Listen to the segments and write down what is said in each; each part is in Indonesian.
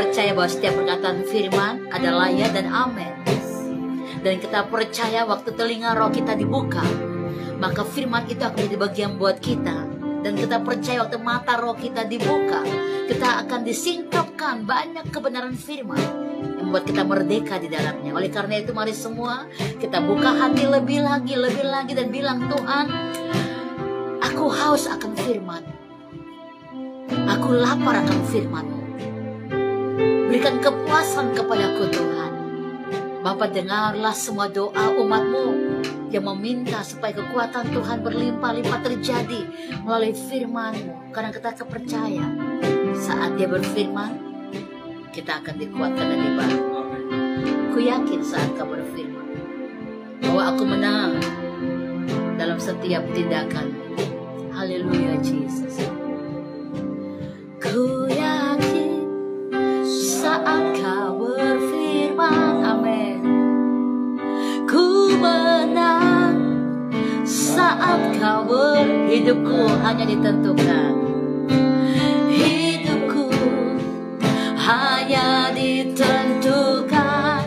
percaya bahwa setiap perkataan firman adalah ya dan amin. Dan kita percaya waktu telinga roh kita dibuka, maka firman itu akan menjadi bagian buat kita. Dan kita percaya waktu mata roh kita dibuka, kita akan disingkapkan banyak kebenaran firman yang membuat kita merdeka di dalamnya. Oleh karena itu mari semua kita buka hati lebih lagi dan bilang, Tuhan, aku haus akan firman, aku lapar akan firman-Mu. Berikan kepuasan kepadaku Tuhan. Bapa, dengarlah semua doa umat-Mu yang meminta supaya kekuatan Tuhan berlimpah-limpah terjadi melalui firman-Mu. Karena kita percaya saat Dia berfirman, kita akan dikuatkan dan dibantu. Ku yakin saat Kau berfirman bahwa aku menang dalam setiap tindakan. Haleluya, Yesus. Ku yakin saat Kau berfirman, amin. Ku menang saat Kau hidupku hanya ditentukan. Hidupku hanya ditentukan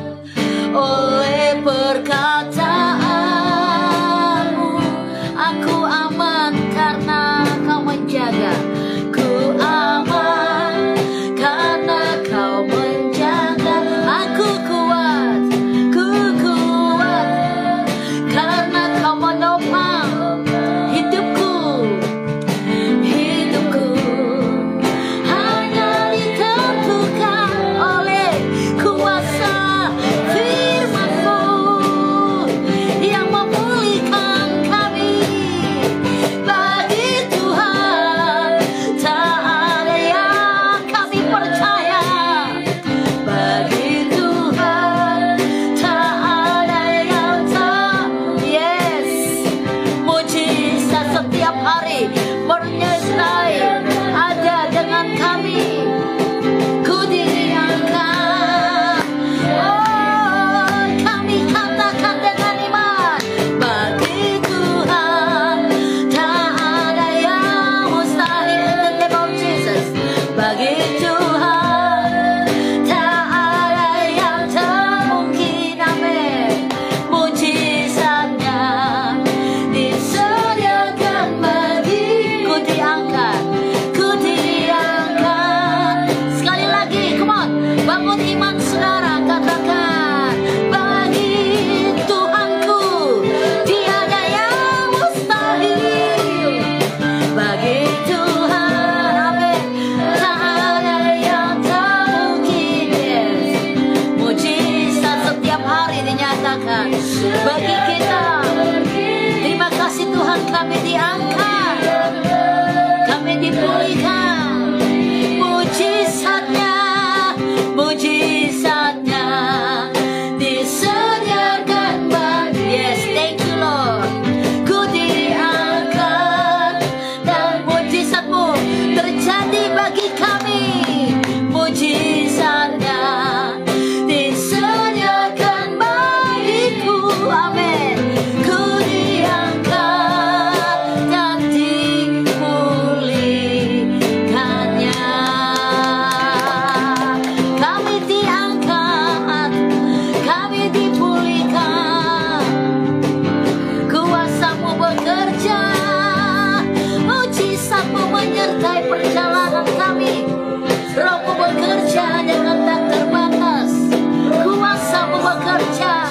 oleh perkataanmu. Aku aman karena Kau menjaga. Ku aman karena Kau menjaga. Aku kuat karena Kau menopang hidupku. Hidupku hanya ditentukan oleh kuasa firman-Mu yang memulihkan kami. Bagi Tuhan tak ada yang kami percaya. Bagi Tuhan tak ada yang tak. Yes, mujizat setiap hari menyertai ada dengan kami. Ku diangkat. Oh, kami katakan dengan iman. Bagi Tuhan tak ada yang mustahil. In the name of Jesus. Bagi Tuhan tak ada yang tak mungkin. Amin. Mujizatnya disediakan bagiku. Diangkat, ku diangkat. Sekali lagi, come on, bangun iman saudara, katakan, bagi Tuhanku tiada yang mustahil. Bagi Tuhan, amin, tak ada yang tak mungkin. Yes. Mujizat setiap hari dinyatakan bagi kita. Terima kasih Tuhan, kami diangkat, kami dipulihkan. Mujizatnya disediakan bagi. Yes, thank you Lord. Ku diangkat dan mujizat-Mu terjadi bagi kami. Mujizatnya disediakan bagiku. Amin. Ku diangkat dan dipulihkannya. Kami diangkat, kami dipulihkan. Kuasa-Mu bekerja, mujizat-Mu menyertai perjalanan kami. Roh-Mu bekerja dengan tak terbatas. Kuasa-Mu bekerja,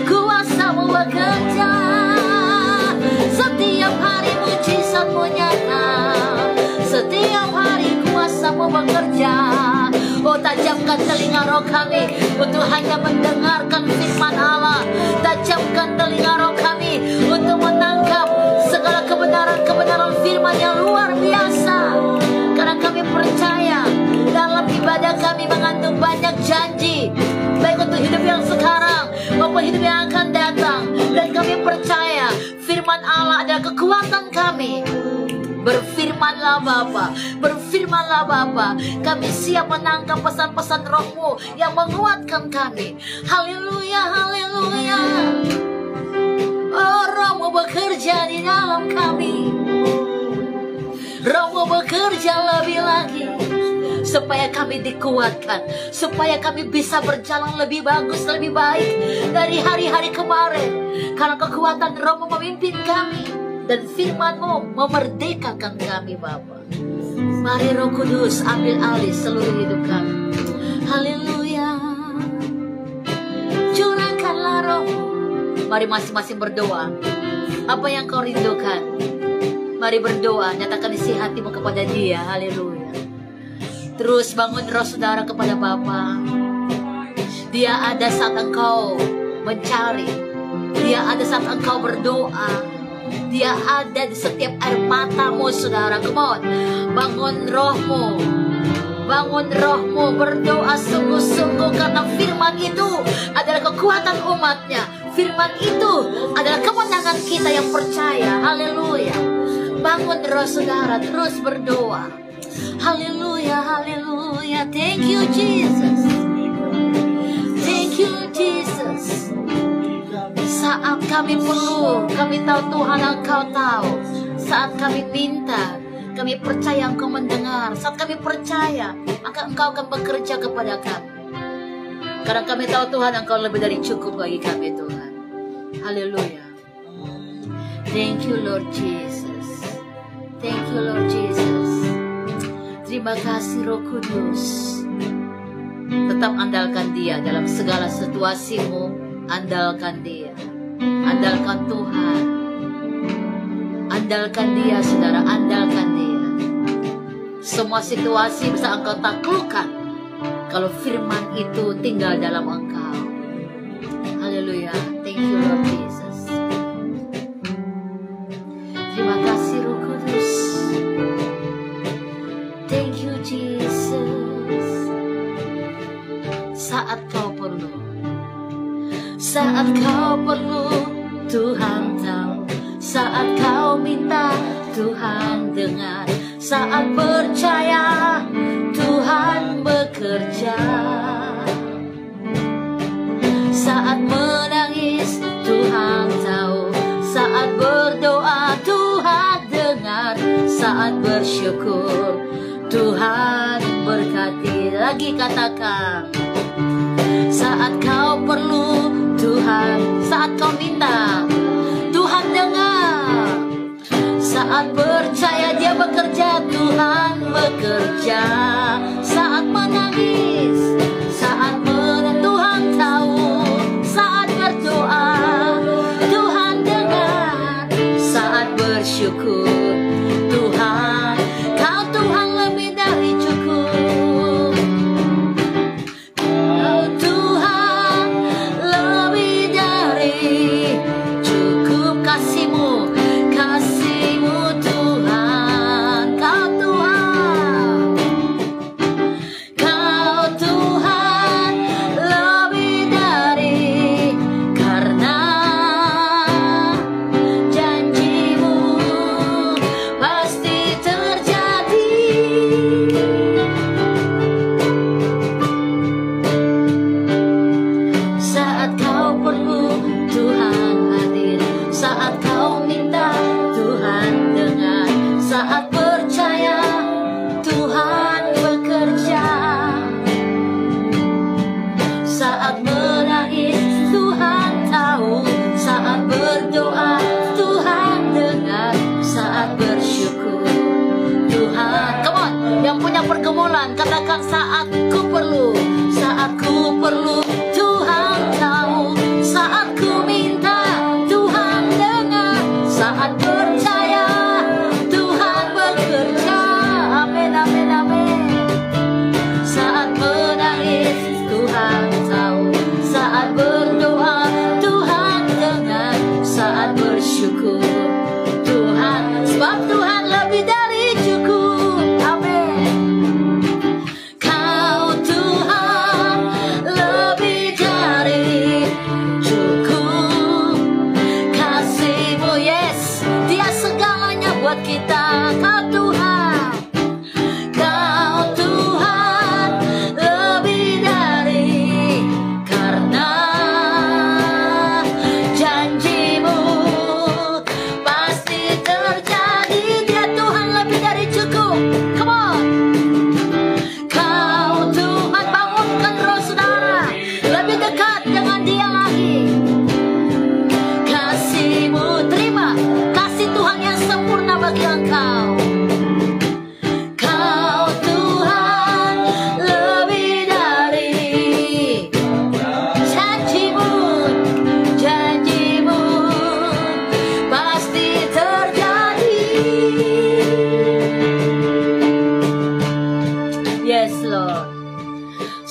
kuasa-Mu bekerja. Setiap hari mujizat-Mu nyata. Setiap hari kuasa-Mu bekerja. Oh, tajamkan telinga roh kami untuk hanya mendengarkan firman Allah. Tajamkan telinga roh kami untuk menangkap segala kebenaran-kebenaran firman yang luar biasa. Karena kami percaya dalam ibadah kami mengandung banyak janji, baik untuk hidup yang sekarang maupun hidup yang akan datang. Dan kami percaya firman Allah adalah kekuatan kami. Berfirmanlah Bapa, berfirmanlah Bapa. Kami siap menangkap pesan-pesan Roh-Mu yang menguatkan kami. Haleluya, haleluya. Oh, Roh-Mu bekerja di dalam kami. Roh-Mu bekerja lebih lagi. supaya kami dikuatkan, supaya kami bisa berjalan lebih bagus, lebih baik dari hari-hari kemarin. Karena kekuatan Roh-Mu memimpin kami dan firman-Mu memerdekakan kami, Bapa. Mari Roh Kudus ambil alih seluruh hidup kami. Haleluya. Curahkanlah Roh-Mu. Mari masing-masing berdoa. Apa yang kau rindukan? Mari berdoa, nyatakan isi hatimu kepada Dia. Haleluya. Terus bangun roh saudara kepada Bapa. Dia ada saat engkau mencari. Dia ada saat engkau berdoa. Dia ada di setiap air matamu, saudara. Come on. Bangun rohmu. Bangun rohmu, berdoa sungguh-sungguh, karena firman itu adalah kekuatan umatnya. Firman itu adalah kemenangan kita yang percaya. Haleluya. Bangun roh saudara, terus berdoa. Haleluya, haleluya. Thank you Jesus. Thank you Jesus. Saat kami perlu, kami tahu Tuhan Engkau tahu. Saat kami minta, kami percaya Engkau mendengar. Saat kami percaya, maka Engkau akan bekerja kepada kami. Karena kami tahu Tuhan Engkau lebih dari cukup bagi kami, Tuhan. Haleluya. Thank you Lord Jesus. Thank you Lord Jesus. Terima kasih Roh Kudus. Tetap andalkan Dia dalam segala situasimu. Andalkan Dia. Andalkan Tuhan. Andalkan Dia, saudara. Andalkan Dia. Semua situasi bisa engkau taklukkan kalau firman itu tinggal dalam engkau. Haleluya. Thank you Lord Jesus. Terima kasih Roh Kudus. Thank you Jesus. Saat kau perlu, saat kau perlu, Tuhan tahu. Saat kau minta, Tuhan dengar. Saat percaya, Tuhan bekerja. Saat menangis, Tuhan tahu. Saat berdoa, Tuhan dengar. Saat bersyukur, Tuhan berkati. Lagi katakan. Saat kau perlu, Tuhan. Saat kau minta, Tuhan dengar. Saat percaya Dia bekerja, Tuhan bekerja. Saat menangis, saat Tuhan tahu. Saat berdoa, Tuhan dengar. Saat bersyukur, Tuhan, Kau Tuhan lebih dari cukup. Kau Tuhan lebih dari cukup. Kasih-Mu, kasih-Mu Tuhan. Kau Tuhan, Kau Tuhan lebih dari, karena janji-Mu pasti terjadi. Saat kau perlu, Tuhan hadir. Saat kau minta, Tuhan dengar. Saat percaya, Tuhan bekerja. Saat menangis, Tuhan tahu. Saat berdoa, Tuhan dengar. Saat bersyukur, Tuhan. Come on, yang punya pergumulan katakan, saat ku perlu. Saat ku perlu, Tuhan tahu. Saat ku minta, Tuhan dengar. Saat percaya, Tuhan bekerja. Amin, amin, amin. Saat menangis, Tuhan tahu. Saat berdoa, Tuhan dengar. Saat bersyukur, Tuhan. Sebab Tuhan lebih dari cukup. Amin. Kau Tuhan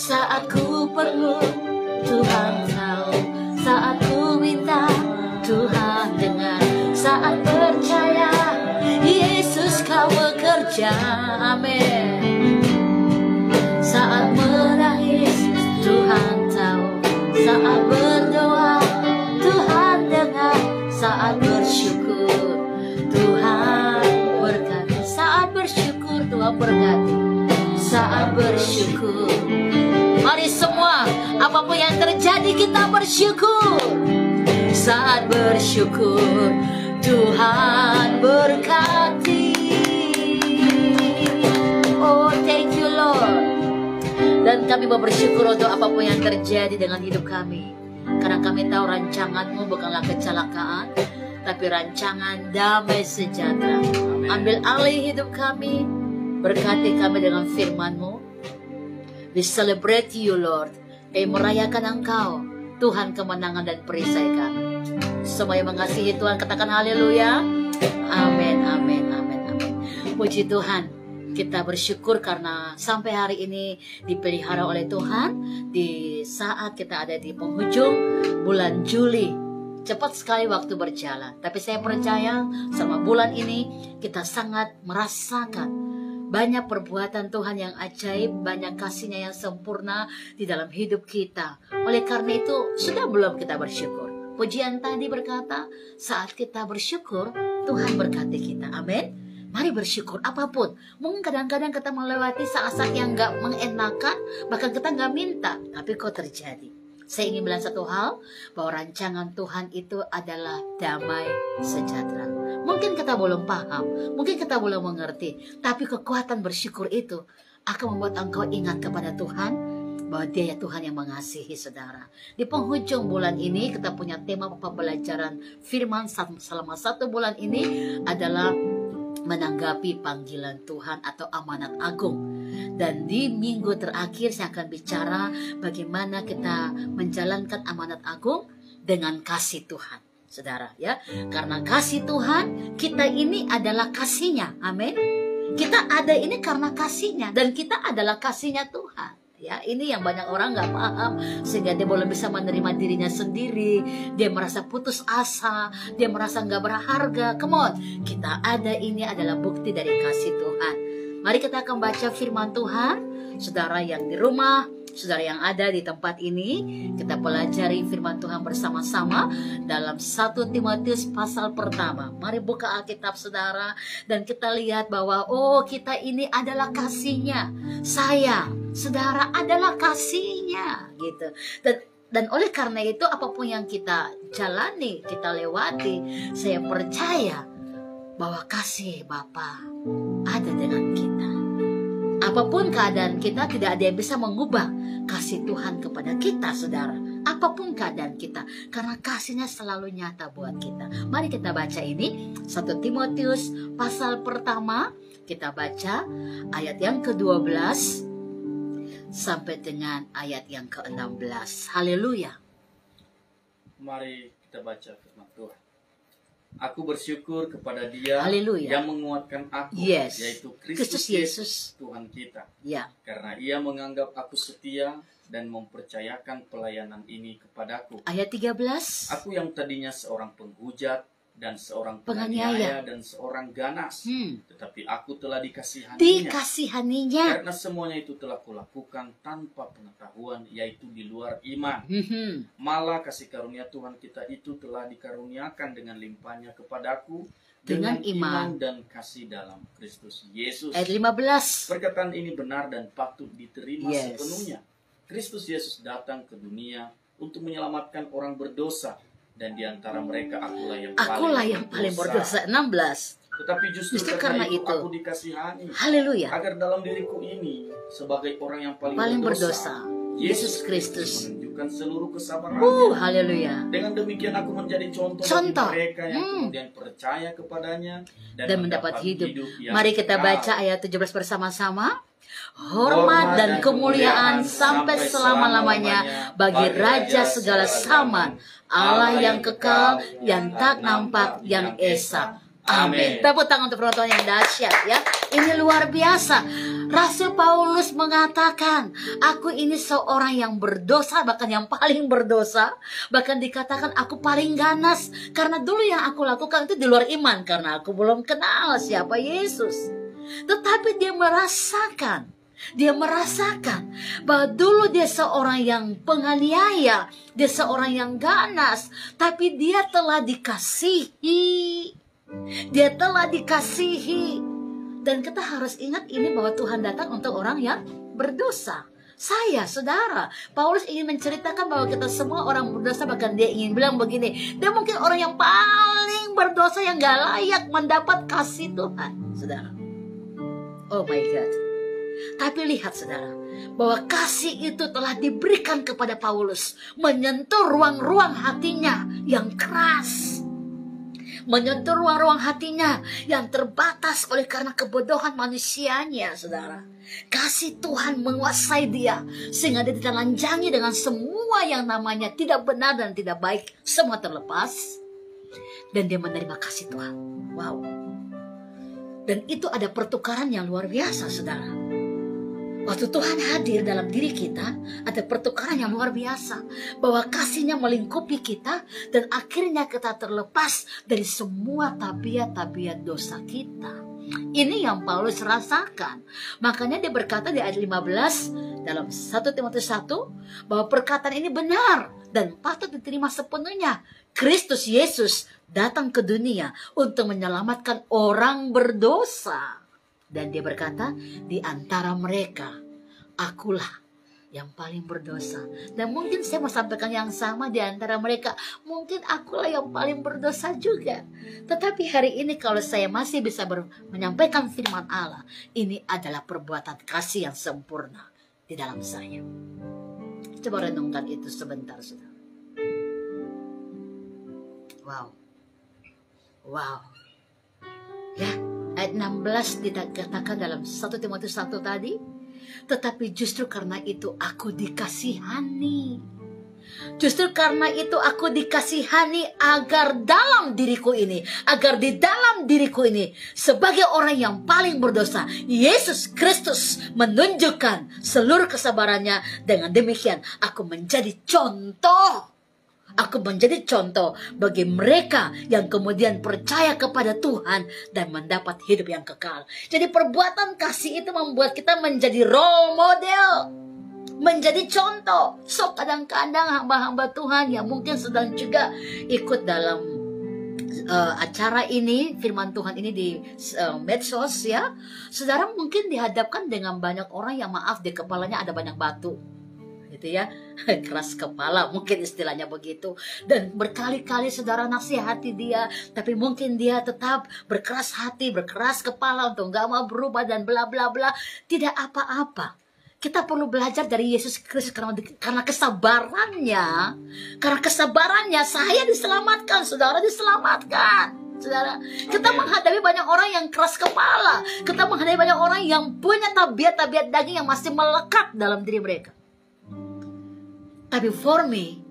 Saat ku perlu, Tuhan tahu. Saat ku minta, Tuhan dengar. Saat percaya, Yesus kau bekerja. Amin. Saat menangis, Tuhan tahu. Saat berdoa, Tuhan dengar. Saat bersyukur, Tuhan berkati. Saat bersyukur, Tuhan berkati. Saat bersyukur, mari semua, apapun yang terjadi kita bersyukur. Saat bersyukur, Tuhan berkati. Oh, thank you Lord. Dan kami mau bersyukur untuk apapun yang terjadi dengan hidup kami. Karena kami tahu rancangan-Mu bukanlah kecelakaan, tapi rancangan damai sejahtera. Ambil alih hidup kami, berkati kami dengan firman-Mu. We celebrate you Lord. Merayakan Engkau, Tuhan kemenangan dan perisai kami. Semua yang mengasihi Tuhan katakan haleluya. Amin, amin, amin, amin. Puji Tuhan, kita bersyukur karena sampai hari ini dipelihara oleh Tuhan. Di saat kita ada di penghujung bulan Juli, cepat sekali waktu berjalan. Tapi saya percaya selama bulan ini kita sangat merasakan banyak perbuatan Tuhan yang ajaib, banyak kasih-Nya yang sempurna di dalam hidup kita. Oleh karena itu, sudah belum kita bersyukur? Pujian tadi berkata, saat kita bersyukur, Tuhan berkati kita. Amin. Mari bersyukur apapun. Mungkin kadang-kadang kita melewati saat-saat yang gak mengenakan, bahkan kita gak minta, tapi kok terjadi. Saya ingin bilang satu hal, bahwa rancangan Tuhan itu adalah damai sejahtera. Mungkin kita belum paham, mungkin kita belum mengerti, tapi kekuatan bersyukur itu akan membuat engkau ingat kepada Tuhan, bahwa Dia Tuhan yang mengasihi saudara. Di penghujung bulan ini kita punya tema pembelajaran firman selama 1 bulan ini adalah menanggapi panggilan Tuhan atau amanat agung. Dan di minggu terakhir saya akan bicara bagaimana kita menjalankan amanat agung dengan kasih Tuhan. Saudara ya, karena kasih Tuhan, kita ini adalah kasih-Nya. Amin. Kita ada ini karena kasih-Nya, dan kita adalah kasih-Nya Tuhan. Ya, ini yang banyak orang nggak paham, sehingga dia belum bisa menerima dirinya sendiri. Dia merasa putus asa, dia merasa nggak berharga. Come on, kita ada ini adalah bukti dari kasih Tuhan. Mari kita akan baca firman Tuhan. Saudara yang di rumah, saudara yang ada di tempat ini, kita pelajari firman Tuhan bersama-sama dalam 1 Timotius pasal pertama. Mari buka Alkitab saudara, dan kita lihat bahwa kita ini adalah kasih-Nya. Saya, saudara adalah kasih-Nya gitu. Dan oleh karena itu apapun yang kita jalani, kita lewati, saya percaya bahwa kasih Bapa ada dengan kita. Apapun keadaan kita, tidak ada yang bisa mengubah kasih Tuhan kepada kita, saudara. Apapun keadaan kita, karena kasih-Nya selalu nyata buat kita. Mari kita baca ini, 1 Timotius pasal pertama. Kita baca ayat yang ke-12 sampai dengan ayat yang ke-16. Haleluya. Mari kita baca firman Tuhan. Aku bersyukur kepada Dia Haleluya. yang menguatkan aku, Yes. yaitu Kristus Yesus Tuhan kita. Ya. Karena Ia menganggap aku setia dan mempercayakan pelayanan ini kepadaku. Ayat 13. Aku yang tadinya seorang penghujat dan seorang Penganiaya. penganiaya dan seorang ganas, tetapi aku telah dikasihaninya. Dikasihaninya. Karena semuanya itu telah kulakukan tanpa pengetahuan, yaitu di luar iman. Malah kasih karunia Tuhan kita itu telah dikaruniakan dengan limpahnya kepadaku dengan iman dan kasih dalam Kristus Yesus. Ayat 15. Perkataan ini benar dan patut diterima Yes. sepenuhnya. Kristus Yesus datang ke dunia untuk menyelamatkan orang berdosa, dan di antara mereka akulah yang paling berdosa. 16. Tetapi justru karena itu aku dikasihani, Haleluya. agar dalam diriku ini sebagai orang yang paling berdosa, Yesus Kristus menunjukkan seluruh kesabarannya. Haleluya. Dengan demikian aku menjadi contoh bagi mereka yang kemudian percaya kepadanya dan mendapat hidup yang Mari kita kekal. baca ayat 17 bersama-sama. Hormat dan kemuliaan sampai selama-lamanya bagi Raja segala zaman, Allah yang kekal, yang tak nampak, yang esa. Amin. Tepuk tangan untuk penonton yang dahsyat ya. Ini luar biasa. Rasul Paulus mengatakan, aku ini seorang yang berdosa, bahkan yang paling berdosa. Bahkan dikatakan aku paling ganas, karena dulu yang aku lakukan itu di luar iman, karena aku belum kenal siapa Yesus. Tetapi dia merasakan bahwa dulu dia seorang yang penganiaya, dia seorang yang ganas, tapi dia telah dikasihi. Dan kita harus ingat ini, bahwa Tuhan datang untuk orang yang berdosa. Saya, saudara, Paulus ingin menceritakan bahwa kita semua orang berdosa. Bahkan dia ingin bilang begini, dia mungkin orang yang paling berdosa, yang gak layak mendapat kasih Tuhan, saudara. Oh my God. Tapi lihat, saudara, bahwa kasih itu telah diberikan kepada Paulus, menyentuh ruang-ruang hatinya yang keras, menyentuh ruang-ruang hatinya yang terbatas oleh karena kebodohan manusianya, saudara. Kasih Tuhan menguasai dia, sehingga dia ditelanjangi dengan semua yang namanya tidak benar dan tidak baik, semua terlepas, dan dia menerima kasih Tuhan. Wow. Dan itu ada pertukaran yang luar biasa, saudara. Waktu Tuhan hadir dalam diri kita, ada pertukaran yang luar biasa, bahwa kasih-Nya melingkupi kita, dan akhirnya kita terlepas dari semua tabiat-tabiat dosa kita. Ini yang Paulus rasakan. Makanya dia berkata di ayat 15 dalam 1 Timotius 1, bahwa perkataan ini benar dan patut diterima sepenuhnya. Kristus Yesus datang ke dunia untuk menyelamatkan orang berdosa. Dan dia berkata, di antara mereka, akulah yang paling berdosa. Dan mungkin saya mau sampaikan yang sama, di antara mereka, mungkin akulah yang paling berdosa juga. Tetapi hari ini kalau saya masih bisa menyampaikan firman Allah, ini adalah perbuatan kasih yang sempurna di dalam saya. Coba renungkan itu sebentar, saudara. Wow. Ya. Ayat 16 dikatakan dalam 1 Timotius 1 tadi, tetapi justru karena itu aku dikasihani. Justru karena itu aku dikasihani agar di dalam diriku ini, sebagai orang yang paling berdosa, Yesus Kristus menunjukkan seluruh kesabarannya. Dengan demikian aku menjadi contoh. Aku menjadi contoh bagi mereka yang kemudian percaya kepada Tuhan dan mendapat hidup yang kekal. Jadi perbuatan kasih itu membuat kita menjadi role model, menjadi contoh. So kadang-kadang hamba-hamba Tuhan yang mungkin sedang juga ikut dalam acara ini, firman Tuhan ini di medsos ya, saudara mungkin dihadapkan dengan banyak orang yang maaf di kepalanya ada banyak batu, gitu ya, keras kepala mungkin istilahnya begitu, dan berkali-kali saudara nasihati dia, tapi mungkin dia tetap berkeras hati, berkeras kepala untuk gak mau berubah dan bla bla bla. Tidak apa-apa, kita perlu belajar dari Yesus Kristus karena kesabarannya saya diselamatkan, saudara diselamatkan. Saudara, kita menghadapi banyak orang yang keras kepala, kita menghadapi banyak orang yang punya tabiat-tabiat daging yang masih melekat dalam diri mereka. Tapi for me,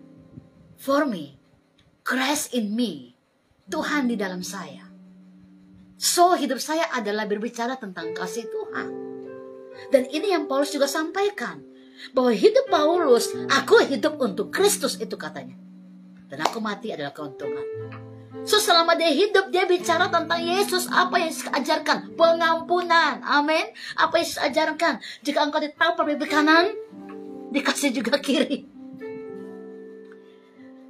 Christ in me, Tuhan di dalam saya. So hidup saya adalah berbicara tentang kasih Tuhan. Dan ini yang Paulus juga sampaikan, bahwa hidup Paulus, aku hidup untuk Kristus, itu katanya. Dan aku mati adalah keuntungan. So selama dia hidup, dia bicara tentang Yesus. Apa yang Yesus ajarkan? Pengampunan, amin. Apa yang Yesus ajarkan? Jika engkau ditampar pipi kanan, dikasih juga kiri.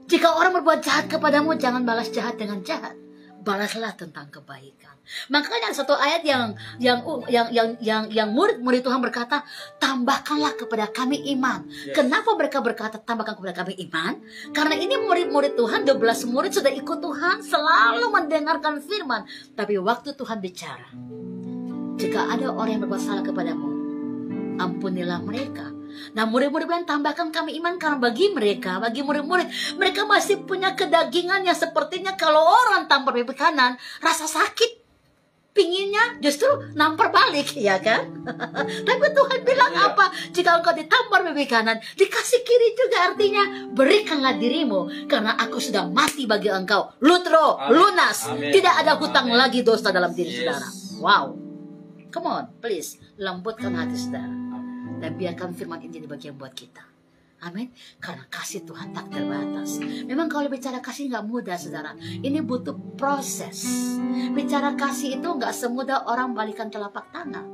Jika orang berbuat jahat kepadamu, jangan balas jahat dengan jahat, balaslah tentang kebaikan. Makanya ada satu ayat yang murid-murid Tuhan berkata, tambahkanlah kepada kami iman. Yes. Kenapa mereka berkata tambahkan kepada kami iman? Karena ini murid-murid Tuhan, 12 murid sudah ikut Tuhan, selalu mendengarkan firman. Tapi waktu Tuhan bicara, jika ada orang yang berbuat salah kepadamu, ampunilah mereka. Nah murid-murid bilang tambahkan kami iman, karena bagi murid-murid, mereka masih punya kedagingan yang sepertinya kalau orang tampar pipi kanan, rasa sakit, pinginnya justru nampar balik, ya kan? Tapi Tuhan bilang apa? Jika engkau ditampar pipi kanan, dikasih kiri juga, artinya berikanlah dirimu, karena aku sudah mati bagi engkau. Lutro, lunas, tidak ada hutang lagi dosa dalam diri saudara. Wow. Come on, please, lembutkan hati saudara. Dan biarkan firman ini jadi bagian buat kita. Amin. Karena kasih Tuhan tak terbatas. Memang kalau bicara kasih nggak mudah, saudara. Ini butuh proses. Bicara kasih itu nggak semudah orang balikan telapak tangan.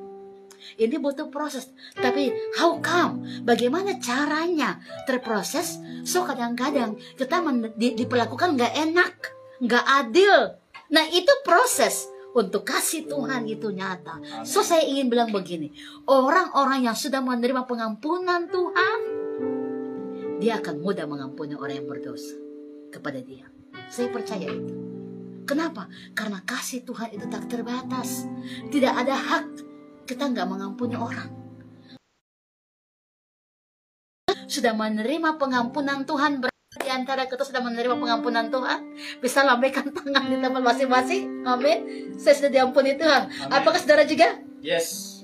Ini butuh proses. Tapi how come? Bagaimana caranya terproses? So kadang-kadang kita diperlakukan nggak enak, nggak adil. Nah itu proses. Untuk kasih Tuhan itu nyata. So saya ingin bilang begini, orang-orang yang sudah menerima pengampunan Tuhan, dia akan mudah mengampuni orang yang berdosa kepada dia. Saya percaya itu. Kenapa? Karena kasih Tuhan itu tak terbatas. Tidak ada hak kita nggak mengampuni orang. Sudah menerima pengampunan Tuhan, di antara kita sudah menerima pengampunan Tuhan, bisa lambaikan tangan di tempat masing-masing. Amin. Saya sudah diampuni Tuhan. Amin. Apakah saudara juga? Yes.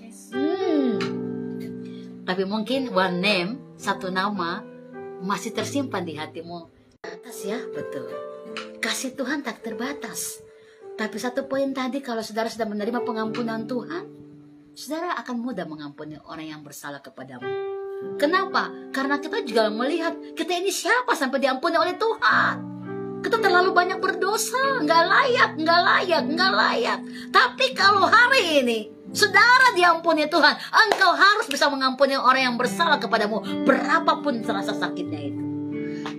Tapi mungkin one name, satu nama masih tersimpan di hatimu. Atas ya, betul. Kasih Tuhan tak terbatas. Tapi satu poin tadi, kalau saudara sudah menerima pengampunan Tuhan, saudara akan mudah mengampuni orang yang bersalah kepadamu. Kenapa? Karena kita juga melihat kita ini siapa sampai diampuni oleh Tuhan. Kita terlalu banyak berdosa, nggak layak. Tapi kalau hari ini saudara diampuni Tuhan, engkau harus bisa mengampuni orang yang bersalah kepadamu, berapapun terasa sakitnya itu.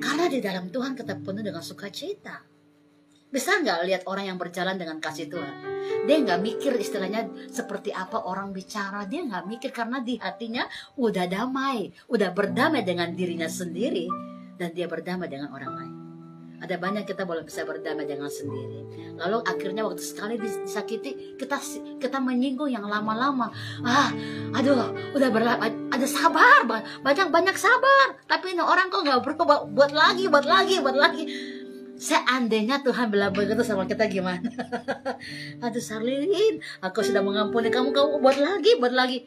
Karena di dalam Tuhan kita penuh dengan sukacita. Bisa nggak lihat orang yang berjalan dengan kasih Tuhan? Dia nggak mikir istilahnya seperti apa orang bicara. Dia nggak mikir karena di hatinya udah damai, udah berdamai dengan dirinya sendiri, dan dia berdamai dengan orang lain. Ada banyak kita belum bisa berdamai dengan sendiri. Lalu akhirnya waktu sekali disakiti, kita menyinggung yang lama-lama. Udah ada sabar, banyak sabar. Tapi ini orang kok nggak berubah, buat lagi. Seandainya Tuhan bilang begitu sama kita gimana? Aduh Sarlin, aku sudah mengampuni kamu buat lagi.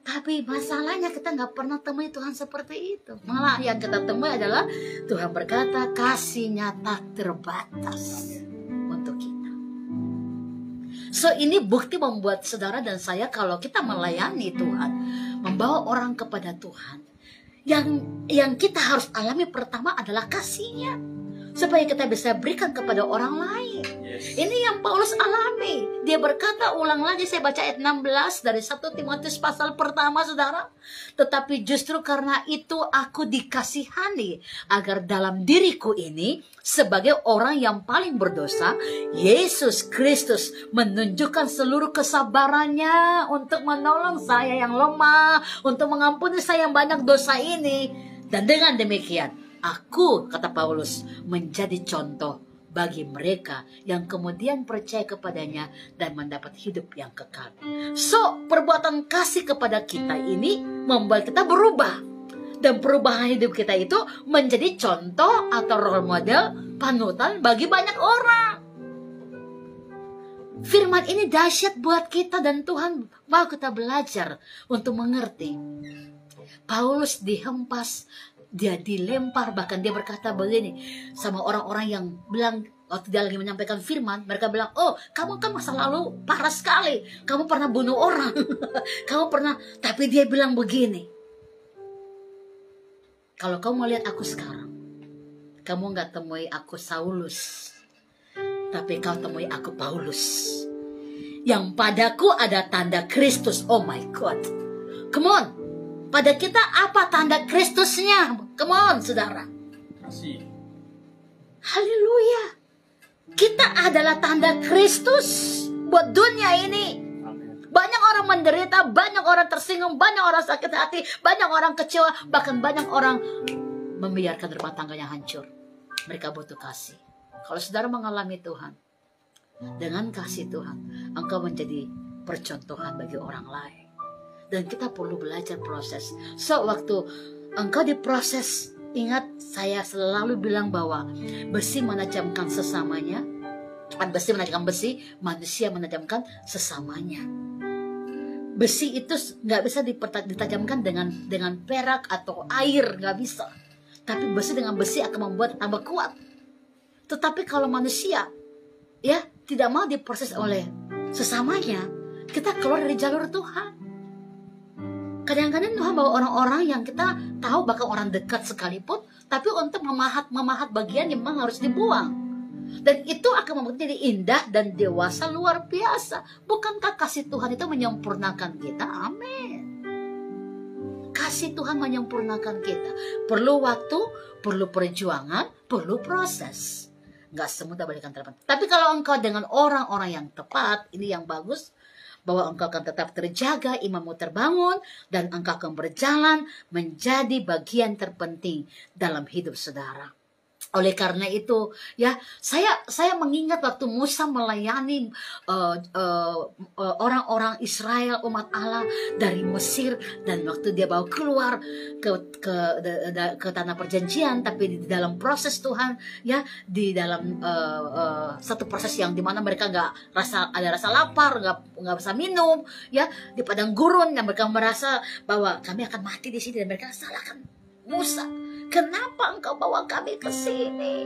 Tapi masalahnya kita nggak pernah temui Tuhan seperti itu. Malah yang kita temui adalah Tuhan berkata kasihnya tak terbatas untuk kita. So ini bukti membuat saudara dan saya kalau kita melayani Tuhan, membawa orang kepada Tuhan, yang kita harus alami pertama adalah kasihnya. Supaya kita bisa berikan kepada orang lain. Yes. Ini yang Paulus alami. Dia berkata, ulang lagi saya baca ayat 16 dari 1 Timotius pasal pertama, saudara. Tetapi justru karena itu aku dikasihani, agar dalam diriku ini, sebagai orang yang paling berdosa, Yesus Kristus menunjukkan seluruh kesabarannya untuk menolong saya yang lemah, untuk mengampuni saya yang banyak dosa ini. Dan dengan demikian, aku, kata Paulus, menjadi contoh bagi mereka yang kemudian percaya kepadanya dan mendapat hidup yang kekal. So, perbuatan kasih kepada kita ini membuat kita berubah. Dan perubahan hidup kita itu menjadi contoh atau role model, panutan bagi banyak orang. Firman ini dahsyat buat kita dan Tuhan mau kita belajar untuk mengerti. Paulus dihempas, dia dilempar, bahkan dia berkata begini sama orang-orang yang bilang waktu dia lagi menyampaikan firman, mereka bilang, oh kamu kan masa lalu parah sekali, kamu pernah bunuh orang, kamu pernah, tapi dia bilang begini, kalau kamu mau lihat aku sekarang, kamu gak temui aku Saulus, tapi kau temui aku Paulus, yang padaku ada tanda Kristus. Oh my God, come on. Pada kita apa tanda Kristusnya? Come on, saudara. Kasih. Haleluya. Kita adalah tanda Kristus buat dunia ini. Amen. Banyak orang menderita, banyak orang tersinggung, banyak orang sakit hati, banyak orang kecewa, bahkan banyak orang membiarkan rumah tangganya hancur. Mereka butuh kasih. Kalau saudara mengalami Tuhan, dengan kasih Tuhan, engkau menjadi percontohan bagi orang lain. Dan kita perlu belajar proses. So, waktu engkau diproses, ingat saya selalu bilang bahwa besi menajamkan sesamanya. Besi menajamkan besi, manusia menajamkan sesamanya. Besi itu nggak bisa ditajamkan dengan perak atau air, nggak bisa. Tapi besi dengan besi akan membuat tambah kuat. Tetapi kalau manusia, ya tidak mau diproses oleh sesamanya, kita keluar dari jalur Tuhan. Kadang-kadang Tuhan bawa orang-orang yang kita tahu bahkan orang dekat sekalipun, tapi untuk memahat bagian yang memang harus dibuang. Dan itu akan membuat diri indah dan dewasa luar biasa. Bukankah kasih Tuhan itu menyempurnakan kita? Amin. Kasih Tuhan menyempurnakan kita. Perlu waktu, perlu perjuangan, perlu proses. Nggak semudah balikan telepon. Tapi kalau engkau dengan orang-orang yang tepat, ini yang bagus, bahwa engkau akan tetap terjaga, imanmu terbangun, dan engkau akan berjalan menjadi bagian terpenting dalam hidup saudara. Oleh karena itu, ya, saya mengingat waktu Musa melayani orang-orang Israel, umat Allah dari Mesir, dan waktu dia bawa keluar ke tanah perjanjian, tapi di dalam proses Tuhan, ya, di dalam satu proses yang dimana mereka ada rasa lapar, nggak bisa minum, ya, di padang gurun, yang mereka merasa bahwa kami akan mati di sini, dan mereka salahkan Musa. Kenapa engkau bawa kami ke sini?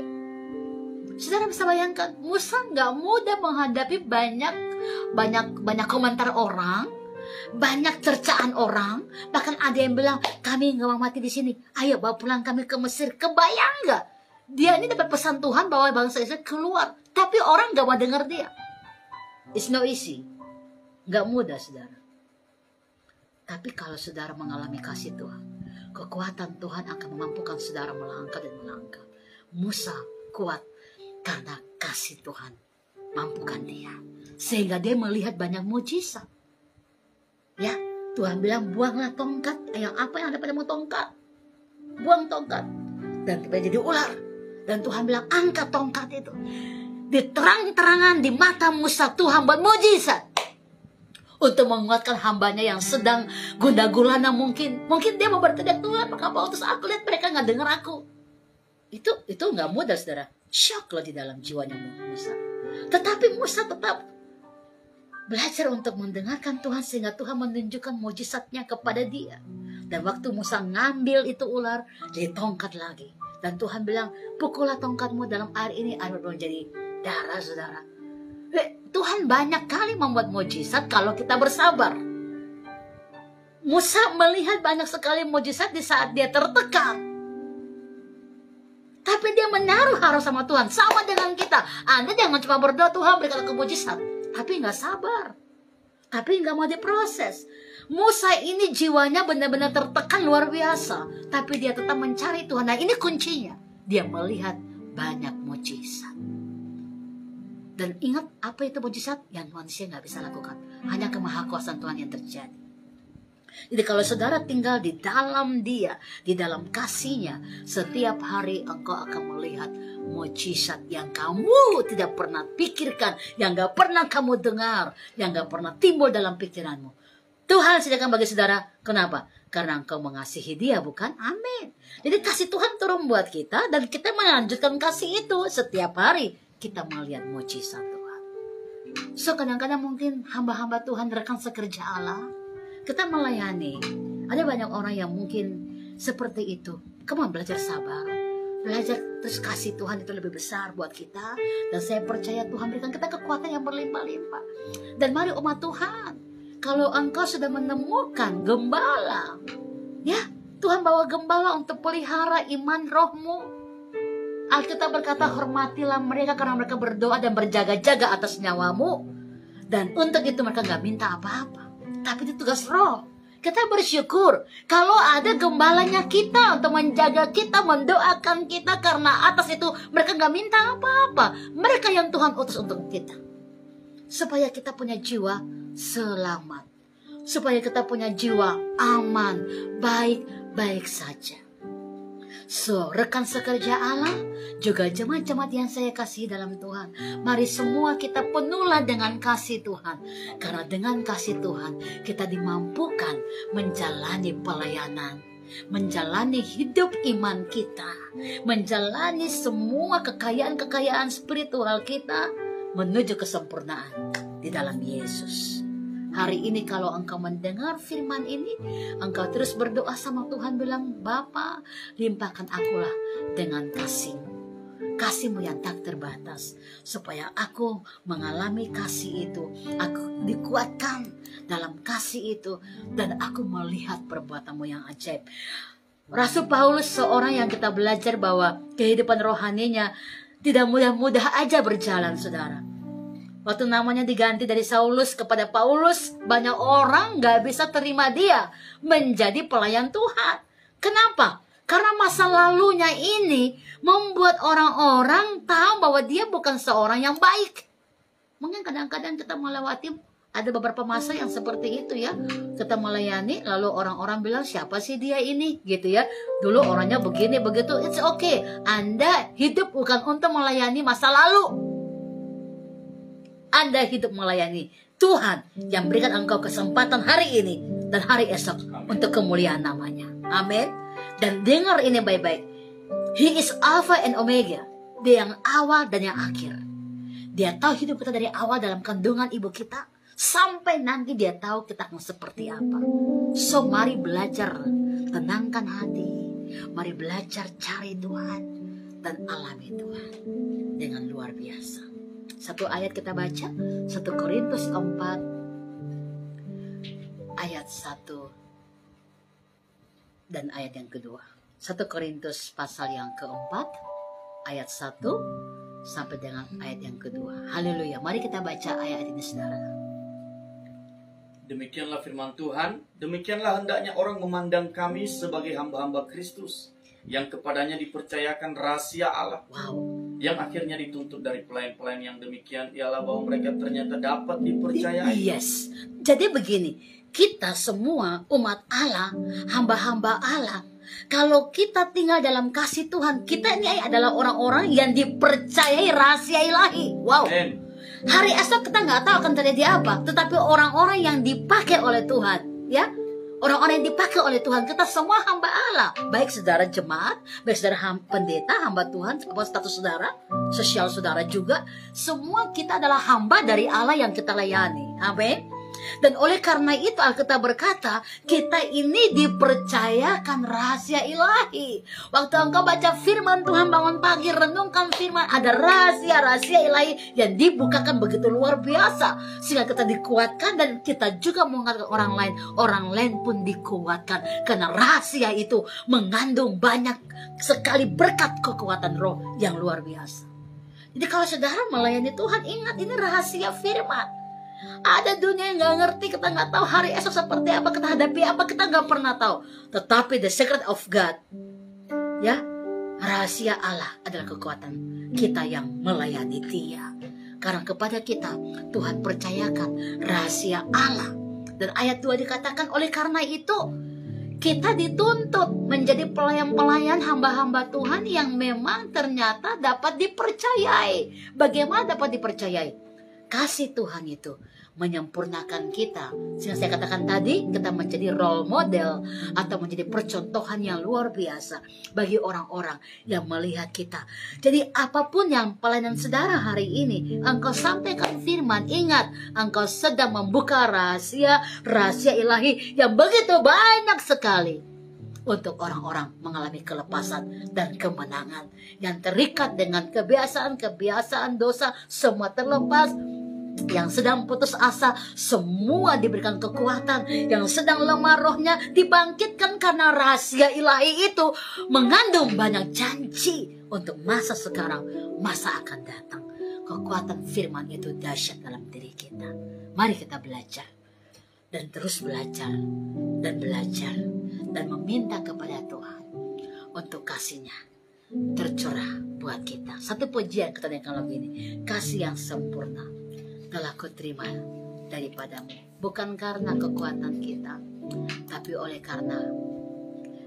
Saudara bisa bayangkan, Musa nggak mudah menghadapi banyak komentar orang, banyak cercaan orang. Bahkan ada yang bilang, kami nggak mau mati di sini. Ayo bawa pulang kami ke Mesir. Kebayang nggak? Dia ini dapat pesan Tuhan bahwa bangsa Israel keluar, tapi orang nggak mau dengar dia. It's no easy, nggak mudah, saudara. Tapi kalau saudara mengalami kasih Tuhan, kekuatan Tuhan akan memampukan saudara melangkah dan melangkah. Musa kuat karena kasih Tuhan mampukan dia, sehingga dia melihat banyak mujizat. Ya, Tuhan bilang, buanglah tongkat. Yang apa yang ada padamu tongkat? Buang tongkat. Dan tiba jadi ular. Dan Tuhan bilang, angkat tongkat itu. Di terang-terangan di mata Musa, Tuhan buat mujizat untuk menguatkan hambanya yang sedang gundah gulana. Mungkin dia mau berteriak, Tuhan mengapa utus aku, lihat mereka nggak dengar aku. Itu nggak mudah, saudara. Shock loh di dalam jiwanya Musa. Tetapi Musa tetap belajar untuk mendengarkan Tuhan, sehingga Tuhan menunjukkan mujizatnya kepada dia. Dan waktu Musa ngambil itu ular, jadi tongkat lagi. Dan Tuhan bilang, pukullah tongkatmu dalam air ini, air menjadi darah, saudara. Tuhan banyak kali membuat mujizat kalau kita bersabar. Musa melihat banyak sekali mujizat di saat dia tertekan. Tapi dia menaruh harus sama Tuhan. Sama dengan kita. Anda jangan cuma berdoa, Tuhan berikan aku mujizat, tapi nggak sabar. Tapi nggak mau diproses. Musa ini jiwanya benar-benar tertekan luar biasa. Tapi dia tetap mencari Tuhan. Nah, ini kuncinya. Dia melihat banyak mujizat. Dan ingat, apa itu mujizat? Yang manusia nggak bisa lakukan. Hanya kemahakuasaan Tuhan yang terjadi. Jadi kalau saudara tinggal di dalam dia, di dalam kasihnya, setiap hari engkau akan melihat mujizat yang kamu tidak pernah pikirkan, yang nggak pernah kamu dengar, yang nggak pernah timbul dalam pikiranmu. Tuhan sediakan bagi saudara. Kenapa? Karena engkau mengasihi dia, bukan? Amin. Jadi kasih Tuhan turun buat kita, dan kita melanjutkan kasih itu setiap hari. Kita melihat mujizat Tuhan. So kadang-kadang mungkin hamba-hamba Tuhan, rekan sekerja Allah, kita melayani. Ada banyak orang yang mungkin seperti itu. Kamu belajar sabar, belajar terus kasih Tuhan itu lebih besar buat kita. Dan saya percaya Tuhan berikan kita kekuatan yang berlimpah-limpah. Dan mari umat Tuhan, kalau engkau sudah menemukan gembala, ya, Tuhan bawa gembala untuk pelihara iman rohmu. Alkitab berkata, hormatilah mereka karena mereka berdoa dan berjaga-jaga atas nyawamu. Dan untuk itu mereka gak minta apa-apa. Tapi itu tugas roh. Kita bersyukur kalau ada gembalanya kita untuk menjaga kita, mendoakan kita. Karena atas itu mereka gak minta apa-apa. Mereka yang Tuhan utus untuk kita. Supaya kita punya jiwa selamat. Supaya kita punya jiwa aman, baik-baik saja. So, rekan sekerja Allah, juga jemaat-jemaat yang saya kasih dalam Tuhan, mari semua kita penuhlah dengan kasih Tuhan. Karena dengan kasih Tuhan, kita dimampukan menjalani pelayanan, menjalani hidup iman kita, menjalani semua kekayaan-kekayaan spiritual kita, menuju kesempurnaan di dalam Yesus. Hari ini kalau engkau mendengar firman ini, engkau terus berdoa sama Tuhan, bilang, Bapa, limpahkan akulah dengan kasih-Mu. kasih-Mu yang tak terbatas. Supaya aku mengalami kasih itu, aku dikuatkan dalam kasih itu, dan aku melihat perbuatan-Mu yang ajaib. Rasul Paulus seorang yang kita belajar bahwa kehidupan rohaninya tidak mudah-mudah aja berjalan, saudara. Waktu namanya diganti dari Saulus kepada Paulus, banyak orang gak bisa terima dia menjadi pelayan Tuhan. Kenapa? Karena masa lalunya ini membuat orang-orang tahu bahwa dia bukan seorang yang baik. Mungkin kadang-kadang kita melewati, ada beberapa masa yang seperti itu ya. Kita melayani, lalu orang-orang bilang, siapa sih dia ini? Gitu ya. Dulu orangnya begini, begitu. It's okay. Anda hidup bukan untuk melayani masa lalu. Anda hidup melayani Tuhan yang berikan engkau kesempatan hari ini dan hari esok. Amen. Untuk kemuliaan namanya. Amin. Dan dengar ini baik-baik. He is Alpha and Omega. Dia yang awal dan yang akhir. Dia tahu hidup kita dari awal dalam kandungan ibu kita, sampai nanti dia tahu kita akan seperti apa. So mari belajar, tenangkan hati. Mari belajar cari Tuhan dan alami Tuhan dengan luar biasa. Satu ayat kita baca, 1 Korintus 4 ayat 1 dan ayat yang kedua. 1 Korintus pasal yang keempat ayat 1 sampai dengan ayat yang kedua. Haleluya. Mari kita baca ayat ini, saudara. Demikianlah firman Tuhan, demikianlah hendaknya orang memandang kami sebagai hamba-hamba Kristus, yang kepadanya dipercayakan rahasia Allah. Wow. Yang akhirnya dituntut dari pelayan-pelayan yang demikian ialah bahwa mereka ternyata dapat dipercayai. Yes. Jadi begini, kita semua umat Allah, hamba-hamba Allah, kalau kita tinggal dalam kasih Tuhan, kita ini adalah orang-orang yang dipercayai rahasia ilahi. Wow. Amen. Hari esok kita nggak tahu akan terjadi apa, tetapi orang-orang yang dipakai oleh Tuhan, ya. Orang-orang yang dipakai oleh Tuhan, kita semua hamba Allah. Baik saudara jemaat, baik saudara pendeta, hamba Tuhan, apa status saudara, sosial saudara juga. Semua kita adalah hamba dari Allah yang kita layani. Amin. Dan oleh karena itu Alkitab berkata, kita ini dipercayakan rahasia ilahi. Waktu engkau baca firman Tuhan, bangun pagi, renungkan firman, ada rahasia-rahasia ilahi yang dibukakan begitu luar biasa. Sehingga kita dikuatkan dan kita juga menguatkan orang lain pun dikuatkan. Karena rahasia itu mengandung banyak sekali berkat kekuatan roh yang luar biasa. Jadi kalau saudara melayani Tuhan, ingat ini rahasia firman. Ada dunia yang gak ngerti, kita gak tahu hari esok seperti apa, kita hadapi apa, kita gak pernah tahu. Tetapi the secret of God, ya, rahasia Allah adalah kekuatan kita yang melayani Dia. Karena kepada kita Tuhan percayakan rahasia Allah. Dan ayat 2 dikatakan, oleh karena itu kita dituntut menjadi pelayan-pelayan hamba-hamba Tuhan yang memang ternyata dapat dipercayai. Bagaimana dapat dipercayai? Kasih Tuhan itu menyempurnakan kita. Sehingga saya katakan tadi, kita menjadi role model atau menjadi percontohan yang luar biasa bagi orang-orang yang melihat kita. Jadi apapun yang pelayanan saudara hari ini, engkau sampaikan firman, ingat, engkau sedang membuka rahasia ilahi yang begitu banyak sekali untuk orang-orang mengalami kelepasan dan kemenangan. Yang terikat dengan kebiasaan dosa, semua terlepas. Yang sedang putus asa, semua diberikan kekuatan. Yang sedang lemah rohnya dibangkitkan, karena rahasia ilahi itu mengandung banyak janji untuk masa sekarang, masa akan datang. Kekuatan firman itu dahsyat dalam diri kita. Mari kita belajar dan terus belajar dan belajar dan meminta kepada Tuhan untuk kasih-Nya tercurah buat kita. Satu pujian kita dengarkan lagu ini, kasih yang sempurna telah kuterima daripadamu, bukan karena kekuatan kita, tapi oleh karena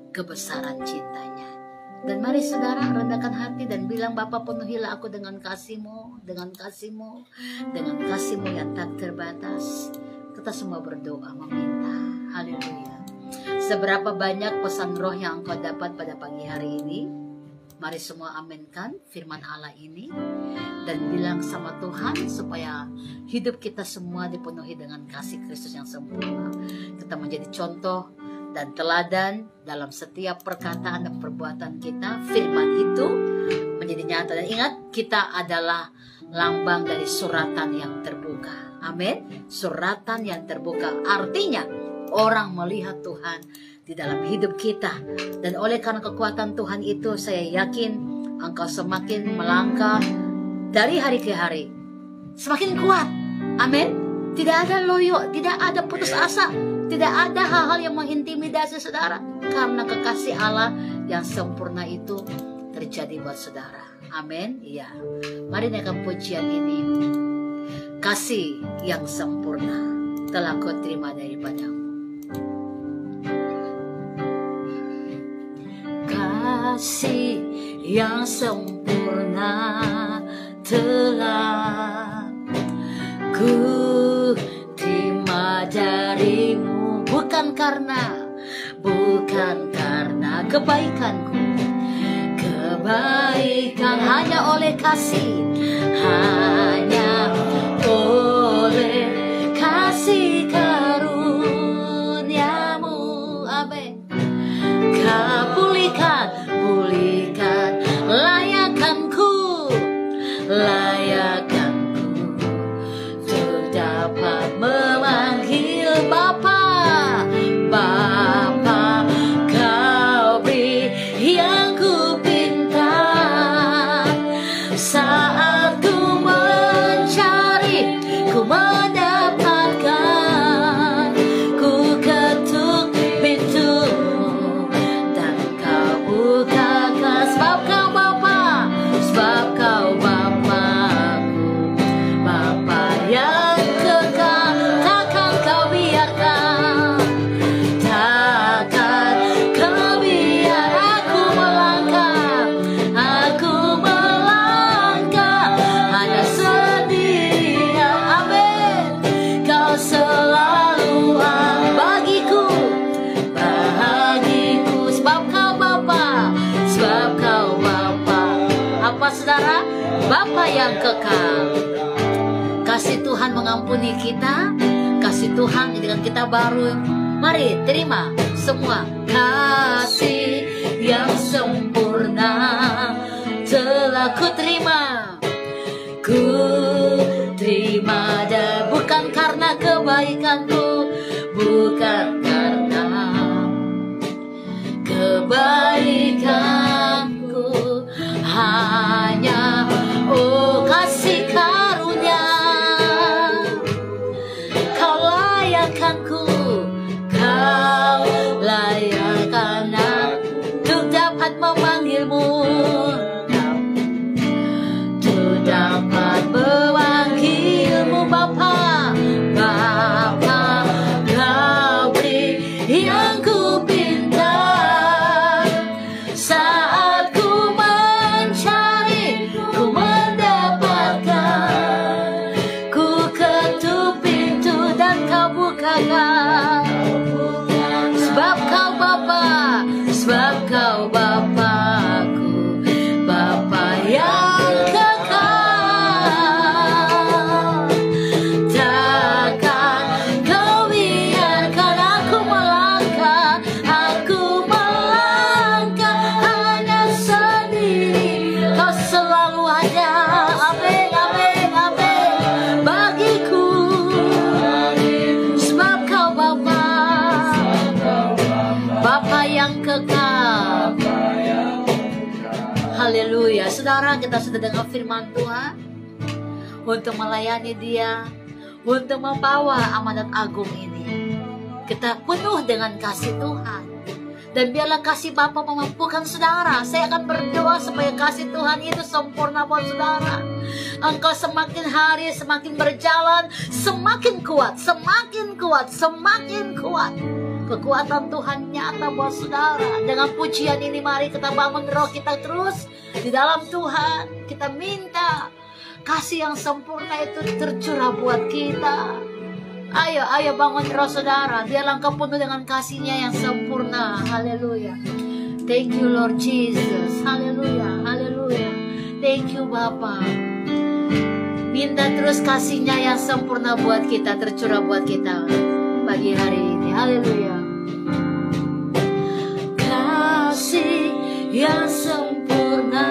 kebesaran cintanya. Dan mari saudara rendahkan hati dan bilang, Bapa, penuhilah aku dengan kasih-Mu, dengan kasih-Mu, dengan kasih-Mu yang tak terbatas. Kita semua berdoa meminta. Haleluya. Seberapa banyak pesan roh yang engkau dapat pada pagi hari ini? Mari semua aminkan firman Allah ini dan bilang sama Tuhan supaya hidup kita semua dipenuhi dengan kasih Kristus yang sempurna. Kita menjadi contoh dan teladan dalam setiap perkataan dan perbuatan kita. Firman itu menjadi nyata. Dan ingat, kita adalah lambang dari suratan yang terbuka. Amin. Suratan yang terbuka artinya orang melihat Tuhan di dalam hidup kita. Dan oleh karena kekuatan Tuhan itu, saya yakin engkau semakin melangkah dari hari ke hari, semakin kuat. Amin. Tidak ada loyo, tidak ada putus asa, tidak ada hal-hal yang mengintimidasi saudara. Karena kekasih Allah yang sempurna itu terjadi buat saudara. Amin. Iya. Mari naikkan pujian ini. Kasih yang sempurna telah kau terima daripadamu. Kasih yang sempurna telah ku terima darimu, bukan karena kebaikanku, kebaikan hanya oleh kasih, hanya oleh kasih karuniamu. Amin. Kau pulihkan layakanku untuk dapat memanggil Bapa. Kau beri yang ku pinta saat ku mencari, ku mendapatkan, ku ketuk pintumu dan kau bukakan. Sebab kau Bapa, sebab kau Bapakku, Bapa yang kekal, takkan kau biarkan, takkan kau biar aku melangkah hanya sendirian. Amin. Kau selalu bagiku, sebab kau Bapa, sebab kau Bapa. Apa saudara? Bapa yang kekal. Kasih Tuhan mengampuni kita, kasih Tuhan menjadikan kita baru. Mari terima semua. Kasih yang sempurna telah ku terima, bukan karena kebaikanku, bukan karena kebaikanku, hanya kasih karunia. Kau layakanku, kau layakan aku untuk dapat memanggilmu, untuk dapat memanggilmu Bapa. Kau beri yang ku pinta saat ku mencari, ku mendapatkan, ku ketuk pintu dan kau bukakan. Sebab kau Bapa, sebab kau Bapakku, Bapa yang kekal, takkan kau biarkan aku melangkah hanya sendiri. Kau selalu ada, amin, amin, amin, bagiku, sebab kau Bapa, Bapa yang kekal. Haleluya. Saudara, kita sudah dengar firman Tuhan. Untuk melayani Dia, untuk membawa amanat agung ini, kita penuh dengan kasih Tuhan. Dan biarlah kasih Bapa memampukan saudara. Saya akan berdoa supaya kasih Tuhan itu sempurna buat saudara. Engkau semakin hari semakin berjalan, semakin kuat, semakin kuat, semakin kuat. Kekuatan Tuhan nyata buat saudara. Dengan pujian ini mari kita bangun roh kita terus di dalam Tuhan. Kita minta kasih yang sempurna itu tercurah buat kita. Ayo bangun roh saudara. Biarlah engkau penuh dengan kasih-Nya yang sempurna. Haleluya. Thank you Lord Jesus. Haleluya, haleluya. Thank you Bapa. Minta terus kasih-Nya yang sempurna buat kita, tercurah buat kita pagi hari ini. Haleluya. Kasih yang sempurna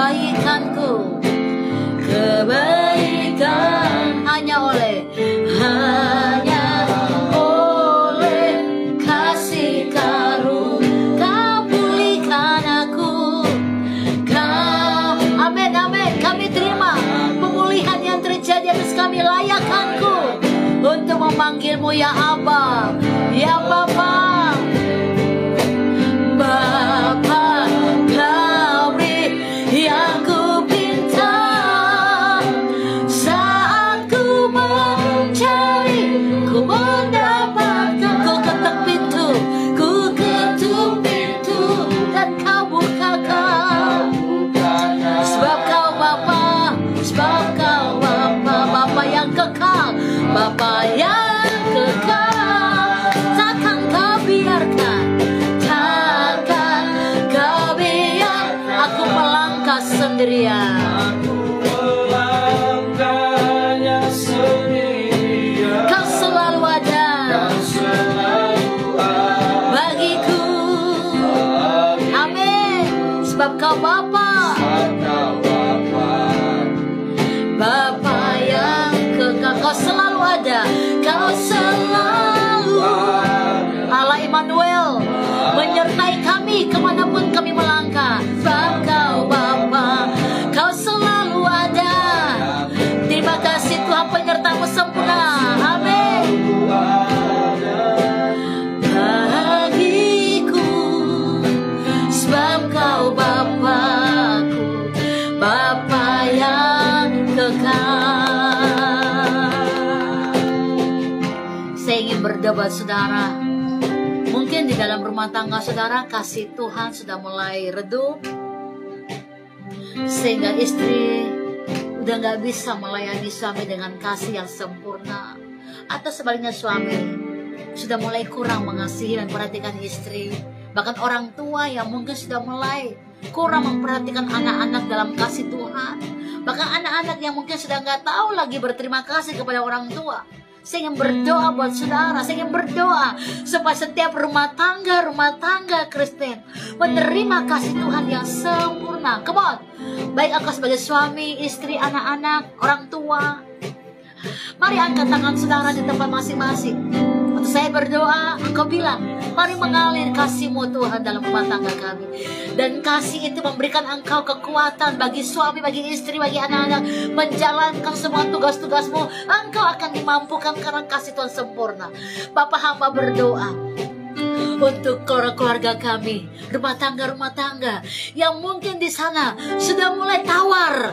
kebaikanku, kebaikan hanya oleh kasih karunia Kau pulihkan aku. Amin, amin. Kami terima pemulihan yang terjadi atas kami. Layakkanku untuk memanggilmu ya Abba, ya Bapa. Bapa, Kau beri yang ku pinta saat ku mencari, ku mendapatkan. Ku ketuk pintu dan Kau bukakan. Sebab Kau Bapa, sebab Kau Bapa, Bapa yang kekal, Bapa yang kekal. Takkan Kau biarkan, takkan Kau biar aku melangkah sendirian. Kau selalu ada bagiku. Amin. Sebab Kau Bapa, Bapa yang kekal. Kau selalu ada, Kau selalu Allah Immanuel menyertai kami kemanapun kami melangkah. Sebab Kau Bapa, Kau selalu ada. Terima kasih Tuhan, penyertamu sempurna. Amin. Bagiku, sebab Kau Bapa-Ku, Bapa yang kekal. Saya ingin berdoa saudara. Mungkin di dalam rumah tangga saudara kasih Tuhan sudah mulai redup, sehingga istri udah gak bisa melayani suami dengan kasih yang sempurna. Atau sebaliknya suami sudah mulai kurang mengasihi dan perhatikan istri. Bahkan orang tua yang mungkin sudah mulai kurang memperhatikan anak-anak dalam kasih Tuhan. Bahkan anak-anak yang mungkin sudah gak tahu lagi berterima kasih kepada orang tua. Saya ingin berdoa buat saudara. Saya ingin berdoa supaya setiap rumah tangga Kristen menerima kasih Tuhan yang sempurna. Come on. Baik engkau sebagai suami, istri, anak-anak, orang tua, mari angkat tangan saudara di tempat masing-masing. Waktu saya berdoa, engkau bilang, mari mengalir kasih-Mu Tuhan dalam rumah tangga kami. Dan kasih itu memberikan engkau kekuatan bagi suami, bagi istri, bagi anak-anak menjalankan semua tugas-tugasmu. Engkau akan dimampukan karena kasih Tuhan sempurna. Bapa hamba berdoa untuk keluarga kami, rumah tangga yang mungkin di sana sudah mulai tawar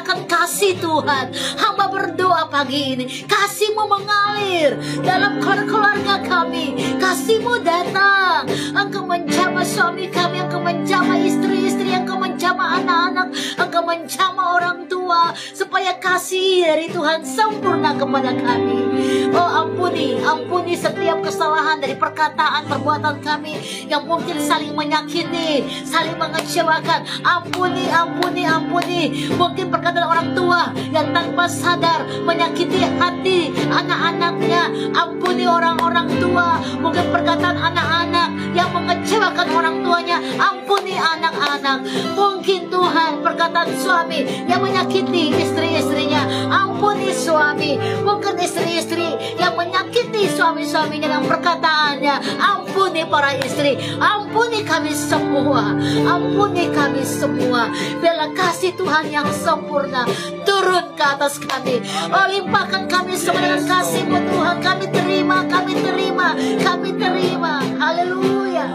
akan kasih Tuhan. Hamba berdoa pagi ini, kasih-Mu mengalir dalam keluarga kami, kasih-Mu datang. Engkau menjamah suami kami, Engkau menjamah istri-istri, Engkau menjamah anak-anak, Engkau menjamah orang tua, supaya kasih dari Tuhan sempurna kepada kami. Oh ampuni setiap kesalahan dari perkataan, perbuatan kami yang mungkin saling menyakiti, saling mengecewakan. Ampuni. Mungkin perkataan orang tua yang tanpa sadar menyakiti hati anak-anaknya. Ampuni orang-orang tua. Mungkin perkataan anak-anak yang mengecewakan orang tuanya. Ampuni anak-anak. Mungkin Tuhan perkataan suami yang menyakiti istri-istrinya. Ampuni suami. Mungkin istri-istri yang menyakiti suami-suaminya dengan perkataannya. Ampuni para istri, ampuni kami semua, biarlah kasih Tuhan yang sempurna turun ke atas kami. Oh, limpahkan kami semua dengan kasih-Mu Tuhan. Kami terima. Haleluya.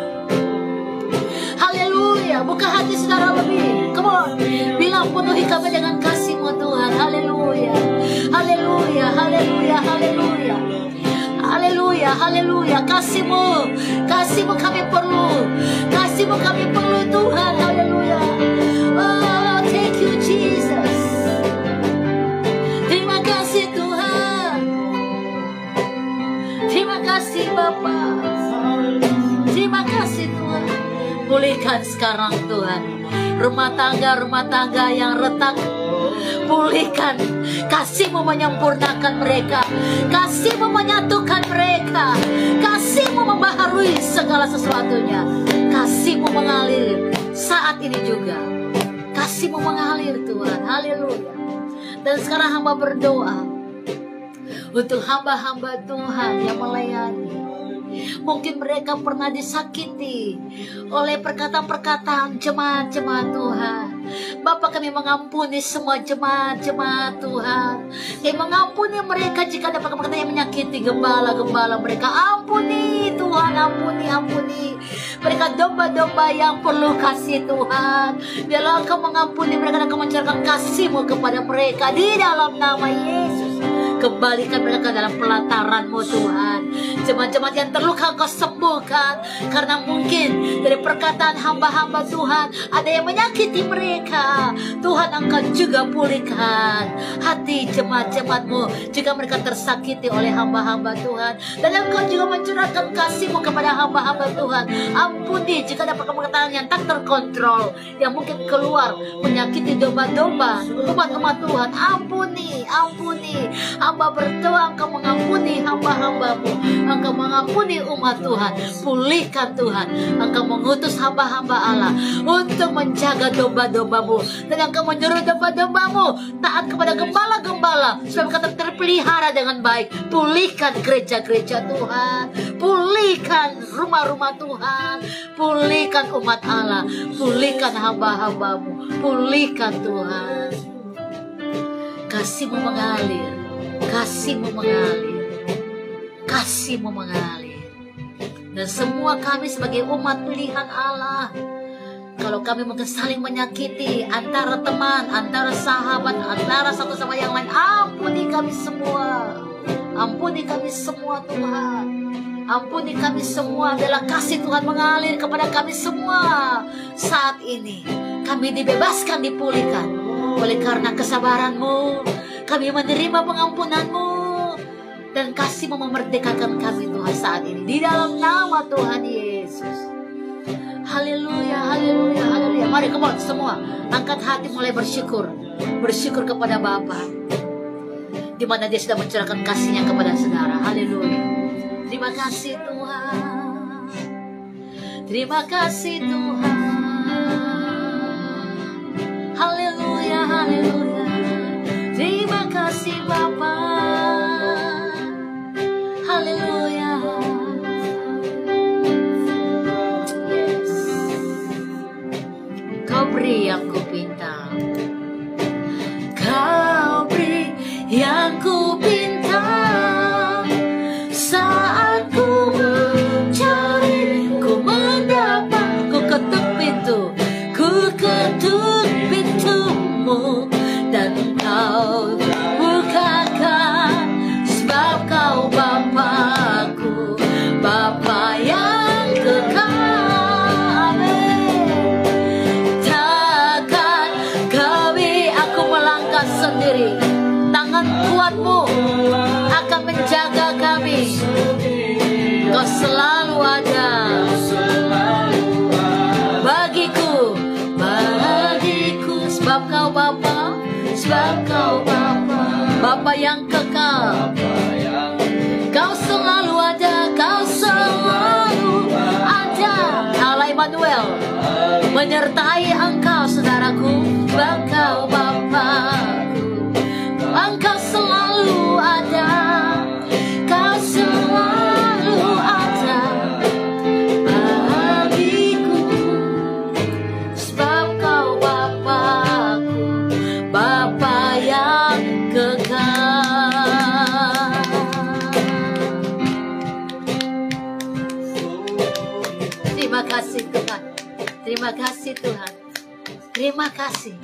Buka hati saudara lebih. Come on, bilang penuhi kami dengan kasih-Mu Tuhan. Haleluya. Kasih-Mu kami perlu Tuhan. Haleluya. Oh, thank you Jesus. Terima kasih Tuhan. Terima kasih Bapa. Terima kasih Tuhan. Pulihkan sekarang Tuhan rumah tangga yang retak. Pulihkan. Kasih-Mu menyempurnakan mereka. Kasih-Mu menyatukan mereka. Kasih-Mu membaharui segala sesuatunya. Kasih-Mu mengalir saat ini juga. Kasih-Mu mengalir Tuhan. Haleluya. Dan sekarang hamba berdoa untuk hamba-hamba Tuhan yang melayani. Mungkin mereka pernah disakiti oleh perkataan-perkataan jemaat-jemaat Tuhan. Bapak, kami mengampuni semua jemaat-jemaat Tuhan. Kami mengampuni mereka jika ada perkataan yang menyakiti gembala-gembala mereka. Ampuni Tuhan, ampuni. Mereka domba-domba yang perlu kasih Tuhan. Biarlah Engkau mengampuni mereka dan Engkau mencurahkan kasih-Mu kepada mereka di dalam nama Yesus. Kembalikan mereka dalam pelataran-Mu Tuhan. Jemaat-jemaat yang terluka Engkau sembuhkan. Karena mungkin dari perkataan hamba-hamba Tuhan ada yang menyakiti mereka. Tuhan, Engkau juga pulihkan hati jemaat-jemaat-Mu jika mereka tersakiti oleh hamba-hamba Tuhan. Dan Engkau juga mencurahkan kasih-Mu kepada hamba-hamba Tuhan. Ampuni jika ada perkataan yang tak terkontrol yang mungkin keluar menyakiti domba-domba umat-umat Tuhan. Ampuni. Hamba berdoa Engkau mengampuni hamba-hamba-Mu. Engkau mengampuni umat Tuhan. Pulihkan Tuhan. Engkau mengutus hamba-hamba Allah untuk menjaga domba-domba-Mu. Dan Engkau menyuruh domba-domba-Mu taat kepada gembala-gembala supaya mereka terpelihara dengan baik. Pulihkan gereja-gereja Tuhan. Pulihkan rumah-rumah Tuhan. Pulihkan umat Allah. Pulihkan hamba-hamba-Mu. Pulihkan Tuhan. Kasih-Mu mengalir. Kasih-Mu mengalir. Kasih-Mu mengalir. Dan semua kami sebagai umat pilihan Allah, kalau kami mungkin saling menyakiti antara teman, antara sahabat, antara satu sama yang lain, ampuni kami semua. Ampuni kami semua Tuhan. Ampuni kami semua. Biarlah kasih Tuhan mengalir kepada kami semua. Saat ini kami dibebaskan, dipulihkan. Oleh karena kesabaran-Mu, kami menerima pengampunan-Mu. Dan kasih-Mu memerdekakan kami Tuhan saat ini. Di dalam nama Tuhan Yesus. Haleluya, haleluya, haleluya. Mari come on semua. Angkat hati mulai bersyukur. Bersyukur kepada Bapa. Di mana Dia sudah mencurahkan kasih-Nya kepada saudara. Haleluya. Terima kasih Tuhan. Terima kasih Tuhan. Haleluya, haleluya. Terima kasih Bapa. Haleluya. Yes. Kau beri yang ku pinta. Kau beri yang ku pinta. Saat ku mencari, ku mendapat. Ku ketuk pintu. Ku ketuk pintu-Mu. Dan Kau bukakan, sebab Kau Bapa-Ku, Bapa yang kekal. Takkan aku melangkah sendiri. Tangan kuat-Mu akan menjaga kami. Kau selalu ada bagiku, sebab Kau Bapa. Sebab Kau Bapa, Bapa yang kekal. Kau selalu ada, Kau selalu ada. Allah Immanuel menyertai engkau saudaraku. Sebab Kau Bapa-Ku, Engkau selalu ada. Kau selalu ada bagiku. Sebab Kau Bapa-Ku, Bapa yang kekal. Terima kasih Tuhan. Terima kasih Tuhan. Terima kasih.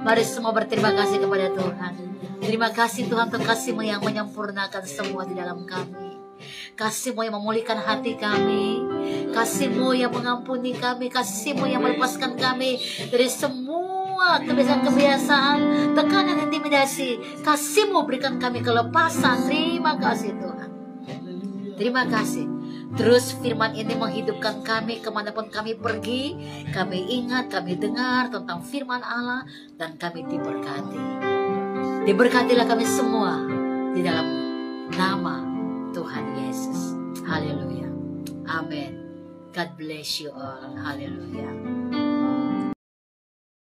Mari semua berterima kasih kepada Tuhan. Terima kasih Tuhan untuk kasih-Mu yang menyempurnakan semua di dalam kami. Kasih-Mu yang memulihkan hati kami. Kasih-Mu yang mengampuni kami. Kasih-Mu yang melepaskan kami dari semua kebiasaan-kebiasaan, tekanan, intimidasi. Kasih-Mu berikan kami kelepasan. Terima kasih Tuhan. Terima kasih. Terus firman ini menghidupkan kami kemanapun kami pergi. Kami ingat, kami dengar tentang firman Allah, dan kami diberkati. Diberkatilah kami semua di dalam nama Tuhan Yesus. Haleluya. Amin. God bless you all. Haleluya.